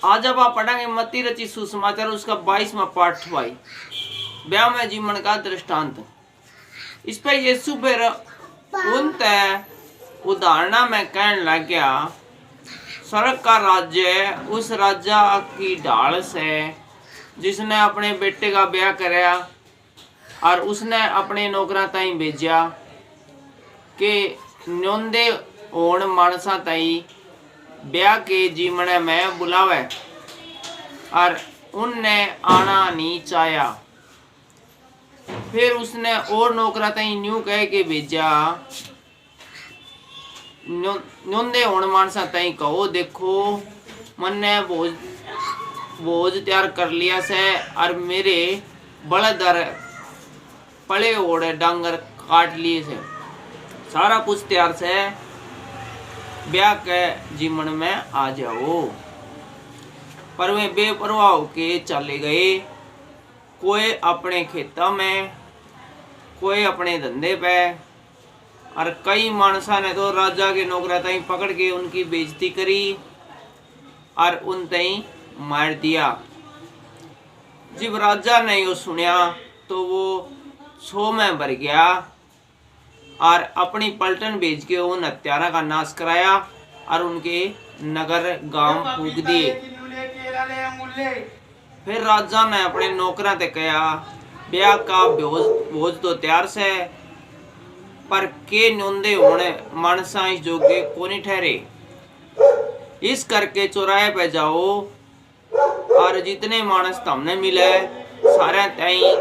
आज अब आप पढ़ेंगे मती रची सुसमाचार उसका 22वां पाठ भाई ब्याह में जीवन का दृष्टांत। इस पे यीशु फिर उन उदाहरणा में कहने लग गया, स्वर्ग का राज्य उस राजा की ढाल से जिसने अपने बेटे का ब्याह कराया और उसने अपने नौकरा ताई भेजा कि न्योंदे होण मानसा ताई ब्याह के जीवन में बुलावे और उनने आना नहीं चाया। फिर उसने और नौकरा ताई न्यू कह के भेजा, न्योंदे होण मानसा ताई कहो देखो मैंने भोज तैयार कर लिया से और मेरे बड़दर पड़े ओढ़े डांगर काट लिए से, सारा कुछ तैयार से ब्याह के जीवन में आ जाओ। पर वे बेपरवाह होके चले गए, कोई अपने खेतों में, कोई अपने धंधे पे, और कई मानसा ने तो राजा के नौकरा ताई पकड़ के उनकी बेइज्जती करी और उन ताई मार दिया। जब राजा ने यो सुनिया तो वो छो में भर गया और अपनी पलटन भेज के उन हत्यारा का नाश कराया और उनके नगर गांव फूक दिए। फिर राजा ने अपने नौकरा ते कहा, ब्याह का भोज तो तैयार से पर के न्योंदे होने मानसा इस जोगे को नहीं ठहरे। इस करके चौराहे पे जाओ और जितने मानस तुमने मिले सारे ताई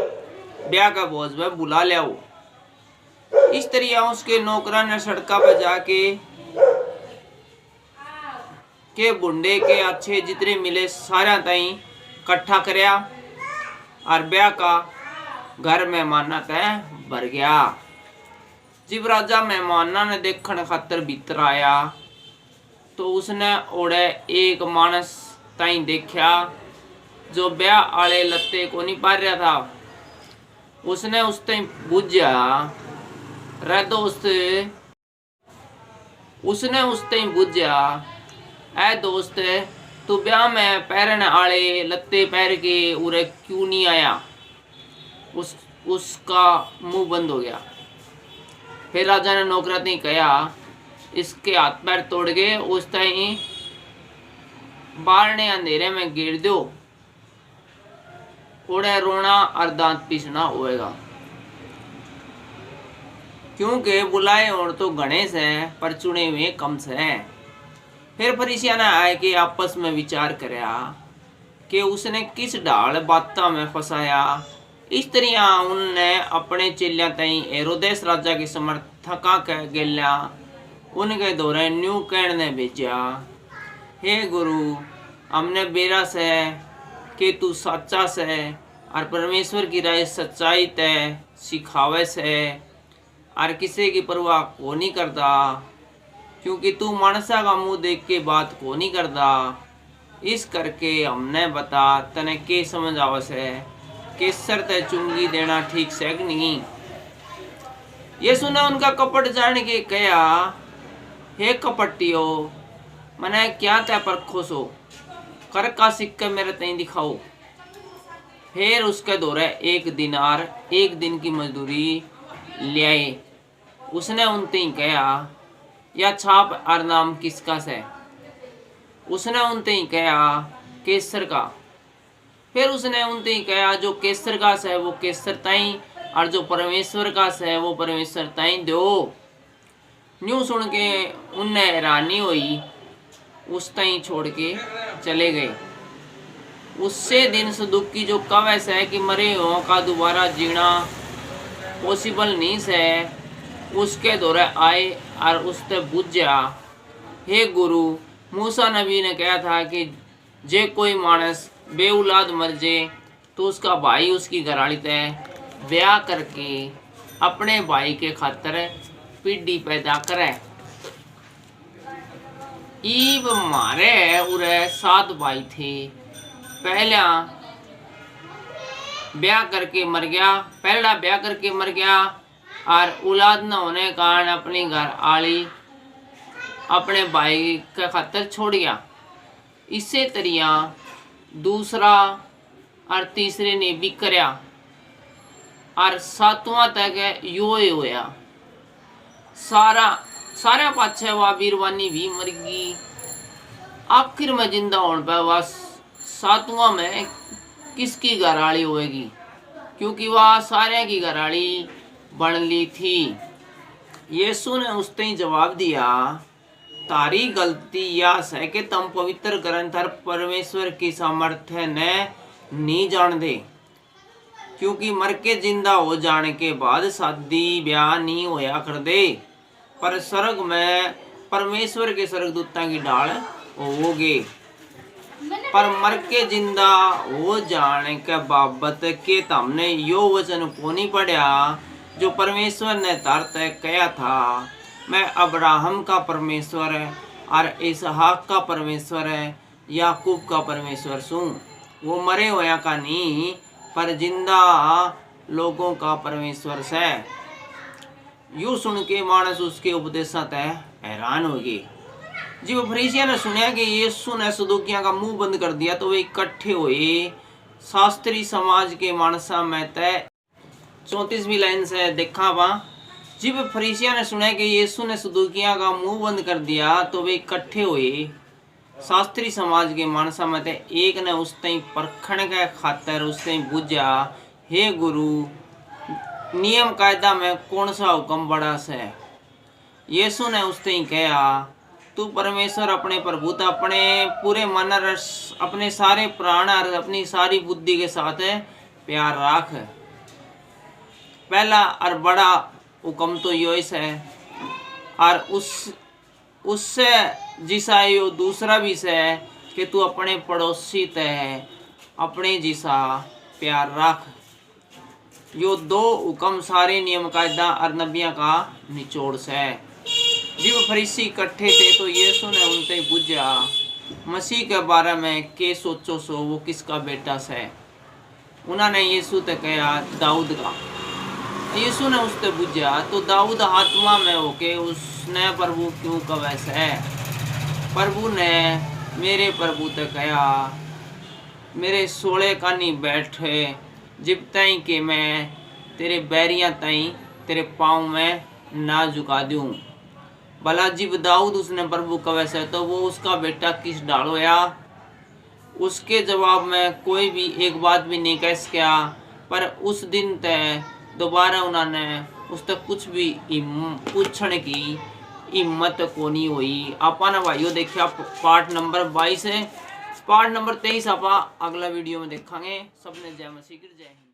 ब्याह का भोज में बुला लियाओ। इस तरह उसके नौकरा ने सड़का पे जाके के बुंडे के अच्छे जितने मिले सारा ताई इकट्ठा करया और ब्याह का घर मेहमाना तय भर गया। जब राजा मेहमाना ने देखने खातर भीतर आया तो उसने ओढ़े एक मानस ताई देखा जो ब्याह आले लत्ते को नहीं पा रहा था। उसने उस ताई बुझा रे दोस्त, उसने उस ताई बुझा ऐ दोस्त तू ब्याह में पैरन आले लत्ते पैर के उरे क्यों नहीं आया। उसका मुंह बंद हो गया। फिर राजा ने नौकरा ने कहा, इसके हाथ पैर तोड़ के उस ताई बारने अंधेरे में गिर दो, थोड़े रोना और दांत पीसना होएगा, क्योंकि बुलाए और तो गणेश है पर चुने हुए कम से हैं। फिर फरीसिया ने आए कि आपस में विचार करया कि उसने किस ढाल बाता में फंसाया। इस तरह उनने अपने चेलिया तई हेरोदेस राजा के समर्थका कह गेल्या उनके दौरे न्यू कहने भेजा, हे गुरु हमने बेरा से कि तू सच्चा से और परमेश्वर की राय सच्चाई तय सिखावे से और किसी की परवाह को नहीं करता, क्योंकि तू मानसा का मुंह देख के बात को नहीं करता। इस करके हमने बता तने के समझ आवस है केसर तय चुंगी देना ठीक से कि नहीं। ये सुना उनका कपट जान के कहा, हे कपटियो मने क्या तय परखो सो, कर का सिक्के मेरे तई दिखाओ। फिर उसके दौरे एक दिनार एक दिन की मजदूरी ले आए। उसने उनते ही कहा, यह छाप और नाम किसका से। उसने उनते ही कहा, केसर का। फिर उसने उनते ही कहा, जो केसर का से वो केसर ताई और जो परमेश्वर का से वो परमेश्वर ताई दो। न्यू सुन के उनने हैरानी हुई, उस ताई छोड़ के चले गए। उससे दिन सदुकी जो कवैस है कि मरे हो का दोबारा जीना पॉसिबल नहीं से, उसके दौरे आए और उससे बुझा, हे गुरु मूसा नबी ने कहा था कि जे कोई मानस बेउलाद मर जाए तो उसका भाई उसकी घराली तय ब्याह करके अपने भाई के खातर पीढ़ी पैदा करे। ईब मारे उरे 7 भाई थे, पहला ब्याह करके मर गया और औलाद न होने के कारण अपनी घर आली अपने भाई के खातर छोड़ गया। इसे तरिया दूसरा और तीसरे ने भी करया और सातवां तक यो ही होया। सारा पाछे वह बीरवानी भी मर गई। आखिर में जिंदा होने पर वह सातवां में किसकी घराली होएगी, क्योंकि वह सारे की घराली बन ली थी। यीशु ने उसने ही जवाब दिया, तारी गलती यह है कि तुम पवित्र ग्रंथ और परमेश्वर की सामर्थ्य ने नहीं जान दे, क्योंकि मर के जिंदा हो जाने के बाद शादी ब्याह नहीं होया कर दे, पर स्वर्ग में परमेश्वर के स्वर्गदूतों की ढाल होगे। पर मर के जिंदा हो जाने के बाबत के तुमने यो वचन को नहीं पढ़ा जो परमेश्वर ने तरत कहा था, मैं अब्राहम का परमेश्वर और इसहाक का परमेश्वर याकूब का परमेश्वर सूं। वो मरे होया का नहीं, पर जिंदा लोगों का परमेश्वर से। यूं सुन के मानस उसके उपदेशों से हैरान हो गए। जब फरीसियों ने सुना कि यीशु ने सदूकियों का मुंह बंद कर दिया तो वे इकट्ठे हुए। शास्त्री समाज के मानसा में तय 34वीं लाइन से देखा वहाँ, जब फरीसियों ने सुना कि यीशु ने सदूकियों का मुंह बंद कर दिया तो वे इकट्ठे हुए। शास्त्री समाज के मानसा में तय एक ने उसने परखण के खातर उसने पूछा, हे गुरु, नियम कायदा में कौन सा हुक्म बड़ा है? यीशु ने उसने कहा, तू परमेश्वर अपने प्रभु अपने पूरे मन रस अपने सारे प्राण और अपनी सारी बुद्धि के साथ प्यार राख। पहला और बड़ा हुक्म तो यो है, और उससे जिसा यो दूसरा भी है कि तू अपने पड़ोसी ते अपने जिसा प्यार राख। यो दो हुक्म सारे नियम कायदा और नबियों का निचोड़ है। जब फरीसी इकट्ठे थे तो यीशु ने उनसे पूछा, मसीह के बारे में के सोचो सो, वो किसका बेटा है? उन्होंने यीशु से कहा, दाऊद का। यीशु ने उससे पूछा, तो दाऊद आत्मा में होके उसने प्रभु क्यों कहा है? प्रभु ने मेरे प्रभु से कहा, मेरे सोले का नहीं बैठे जब तई कि मैं तेरे बैरियां तई तेरे पाँव में ना झुका दूं। भला जब दाऊद उसने प्रभु का वैसे तो वो उसका बेटा किस ढाल होया? उसके जवाब में कोई भी एक बात भी नहीं कह सका। पर उस दिन तक दोबारा उन्होंने उससे कुछ भी पूछने की हिम्मत को नहीं हुई। आपा ना भाइयों देखिए पार्ट नंबर 22 है। पार्ट नंबर 23 आप अगला वीडियो में देखेंगे। सबने जय मसीह की जय।